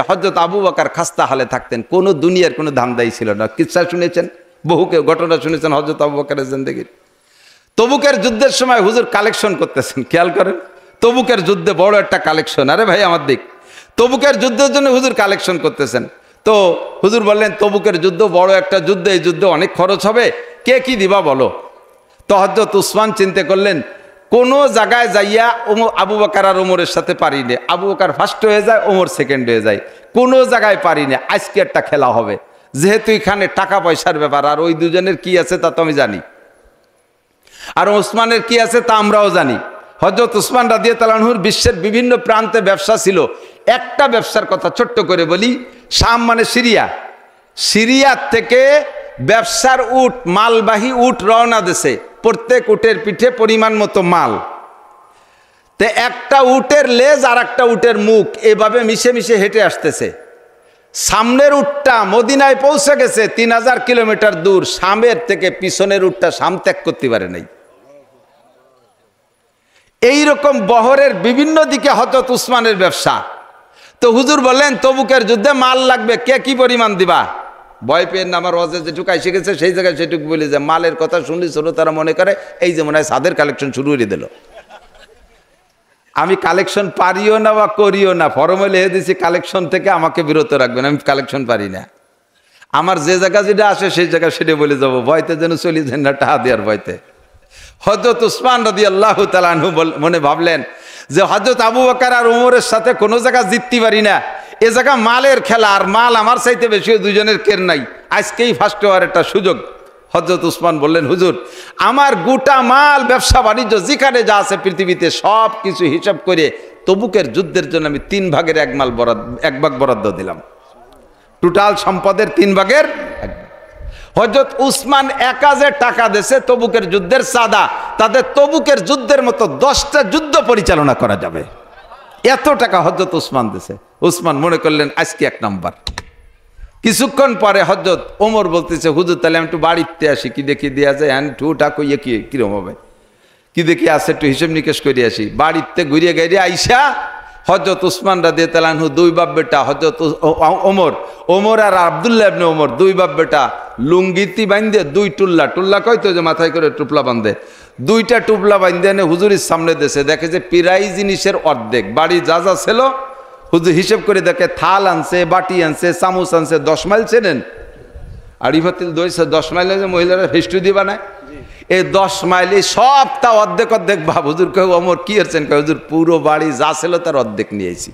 হযরত আবু বকর খাস্তা হালে থাকতেন, কোনো দুনিয়ার কোনো ধান্দাই ছিল না। কিচ্ছা শুনেছেন, বহুকে ঘটনা শুনেছেন হযরত আবু বকরের জিন্দেগির। তবুকের যুদ্ধের সময় হুজুর কালেকশন করতেছেন, খেয়াল করেন, তবুকের যুদ্ধে বড় একটা কালেকশন। আরে ভাই আমার দিক, তবুকের যুদ্ধের জন্য হুজুর কালেকশন করতেছেন। তো হুজুর বললেন তবুকের যুদ্ধ বড় একটা যুদ্ধ, এই যুদ্ধে অনেক খরচ হবে, কে কি দিবা বলো। তো হযরত উসমান চিন্তা করলেন কোনো জায়গায় যাইয়া আবু বকর আর ওমরের সাথে পারি না, আবু বকর ফার্স্ট হয়ে যায়, ওমর সেকেন্ড হয়ে যায়, কোনো জায়গায় পারি না, আজকে একটা খেলা হবে, যেহেতু এখানে টাকা পয়সার ব্যাপার, আর ওই দুজনের কি আছে তা তো আমি জানি, আর ওসমানের কি আছে তা আমরাও জানি। হযরত উসমান রাদিয়াল্লাহু আনহুর বিশ্বের বিভিন্ন প্রান্তে ব্যবসা ছিল। একটা ব্যবসার কথা ছোট্ট করে বলি, শাম মানে সিরিয়া, সিরিয়ার থেকে ব্যবসার উট, মালবাহী উট রওনা দেশে, প্রত্যেক উটের পিঠে পরিমাণ মতো মাল। তে একটা উটের লেজ আর একটা উটের মুখ এভাবে মিশে মিশে হেঁটে আসতেছে। সামনের উটটা মদিনায় পৌঁছে গেছে 3000 কিলোমিটার দূর, শামের থেকে পিছনের উটটা শাম ত্যাগ করতে পারে নাই। এইরকম বহরের বিভিন্ন দিকে হযরত উসমানের ব্যবসা। তো হুজুর বললেন তবুকের যুদ্ধে মাল লাগবে, কে কি পরিমাণ দিবা। ভয় পেয়ে না, আমার ওয়াজে যেটুকু এসে গেছে সেই জায়গায় সেটুকু বলি যে মালের কথা শুনলি ছোট তারা মনে করে এই যে মনে হয় সাদের কালেকশন শুরু করে দিল। আমি কালেকশন পারিও না বা করিও না, ফরমে লিখে দিয়েছি কালেকশন থেকে আমাকে বিরত রাখবেন, আমি কালেকশন পারি না। আমার যে জায়গা যেটা আসে সেই জায়গা সেটা বলে যাবো, ভয়তে যেন চলি যেন না টাকা দেওয়ার ভয়তে। হযরত উসমান রাদিয়াল্লাহু তাআলা আনহু মনে ভাবলেন যে হযরত আবু বকর আর ওমরের সাথে কোনো জায়গা জিততে পারি না, এ জায়গা মালের খেলা, আর মাল আমার চাইতে বেশি দুজনের কের নাই, আজকেই ফার্স্ট হওয়ার একটা সুযোগ। হযরত উসমান বললেন হুজুর আমার গোটা মাল ব্যবসা বাণিজ্য যেখানে যা আছে পৃথিবীতে সব কিছু হিসাব করে তবুকের যুদ্ধের জন্য আমি 3 ভাগের 1 ভাগ বরাদ্দ দিলাম, টোটাল সম্পদের 3 ভাগের 1 ভাগ। হযরত উসমান একা যে টাকা দেশে তবুকের যুদ্ধের সাদা, তাদের তবুকের যুদ্ধের মতো 10টা যুদ্ধ পরিচালনা করা যাবে, এত টাকা হযরত উসমান দেশে। উসমান মনে করলেন আজকে 1 নাম্বার। কিছুক্ষণ পরে হযরত ওমর বলতেছে হুজুর তাহলে আমি একটু বাড়িতে আসি, কি দেখি দেওয়া যায়, হ্যাঁ টুটা কইয়ে কি কিরম হবে, কি দেখি আছে একটু হিসেব নিকেশ করে আসি। বাড়িতে ঘুরিয়ে গাইরে আইসা হযরত উসমান রাদিয়াল্লাহু আনহু 2 বাপ বেটা, হযরত ওমর আর আব্দুল্লাহ ইবনে ওমর 2 বাপ বেটা লুঙ্গিতি বাঁধে 2 টুল্লা, টুল্লা কইতো যে মাথায় করে টুপলা বাঁধে, 2টা টুপলা বাঁধে এনে হুজুরের সামনে দেশে দেখে যে প্রায় জিনিসের অর্ধেক, বাড়ি যা যা ছিল হুজুর হিসেব করে দেখে থাল আনছে, বাটি আনছে, চামচ আনছে, 10 মাইল চেনেন আড়ি ভাতিল দইছে, 10 মাইলে যে মহিলারা ফেস্টু দিবা না, এই 10 মাইলে সবটা অর্ধেক অর্ধেক ভাব। হুজুর কয় ওমর কি হচ্ছেন, কয় হুজুর পুরো বাড়ি যা ছিল তার অর্ধেক নিয়েছি।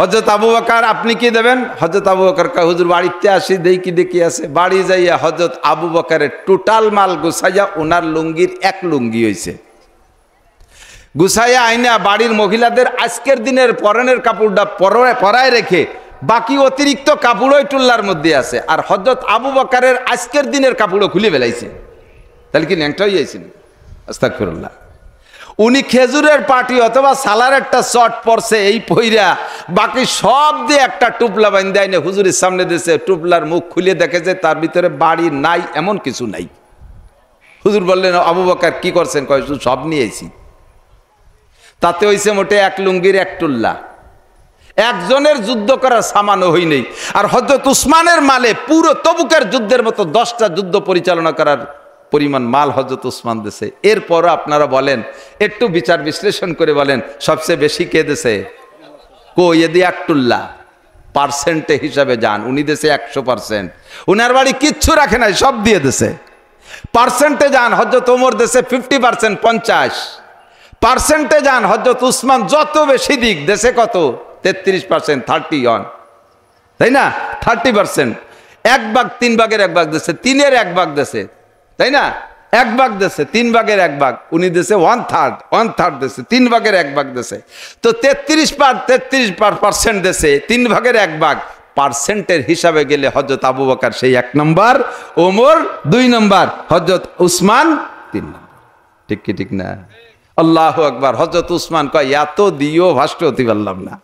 হযরত আবু বকর আপনি কি দেবেন, হযরত আবু বকর কয় হুজুর বাড়িতে আসি দেই কি দেখি আছে। বাড়ি যাইয়া হযরত আবু বকরের টোটাল মাল গুছাইয়া ওনার লুঙ্গির 1 লুঙ্গি হয়েছে, গুছাইয়া আইনা বাড়ির মহিলাদের আজকের দিনের পরনের কাপড়টা পরায় রেখে বাকি অতিরিক্ত কাপড় ওই টুল্লার মধ্যে আছে, আর হযরত আবু বকরের আজকের দিনের কাপড়ও খুলে ফেলাইছে। তাহলে কি ন্যাংটা হয়ে যাইছেন, আস্তাগফিরুল্লাহ। উনি খেজুরের পাটি অথবা সালার একটা শর্ট পরছে, এই পইরা বাকি সব দিয়ে একটা টুপলা বাঁধে আইনে হুজুরের সামনে দিয়েছে। টুপলার মুখ খুলে দেখে যে তার ভিতরে বাড়ি নাই, এমন কিছু নাই। হুজুর বললেন আবু বকর কি করছেন, কয় সব নিয়েছি। তাতে হইছে মোটে 1 লুঙ্গির 1 টুল্লা, একজনের যুদ্ধ করার সামানও হই নেই। আর হযরত উসমানের মালে পুরো তবুকের যুদ্ধের মতো 10টা যুদ্ধ পরিচালনা করার পরিমাণ মাল হযরত উসমান দেশে। এরপরও আপনারা বলেন, একটু বিচার বিশ্লেষণ করে বলেন সবচেয়ে বেশি কে দেশে, কই এদি 1 টুল্লা পার্সেন্টে হিসাবে যান, উনি দেশে 100%, উনার বাড়ি কিচ্ছু রাখে নাই, সব দিয়ে দেশে। পার্সেন্টে যান হযরত ওমর দেশে 50%, 50%। যান হযরত উসমান যত বেশি দিক দেশে কত 33%, 31, তাই না, 30%। 1 ভাগ 3 ভাগের 1 ভাগ দেশে, 3-এর 1 ভাগ দেশে, তাই না, 1 ভাগ দেশে, 3 ভাগের 1 ভাগ, উনি দেশে 1/3 দেশে, 3 ভাগের 1 ভাগ দেশে। তো 33% দেশে, 3 ভাগের 1 ভাগ। পার্সেন্টের হিসাবে গেলে হযরত আবু বকর সেই 1 নম্বর, ওমর 2 নম্বর, হযরত উসমান 3 নম্বর। ঠিক কি ঠিক না? আল্লাহু আকবার। হযরত উসমান কয় এত দিও ভাষ্ট হতে পারলাম না।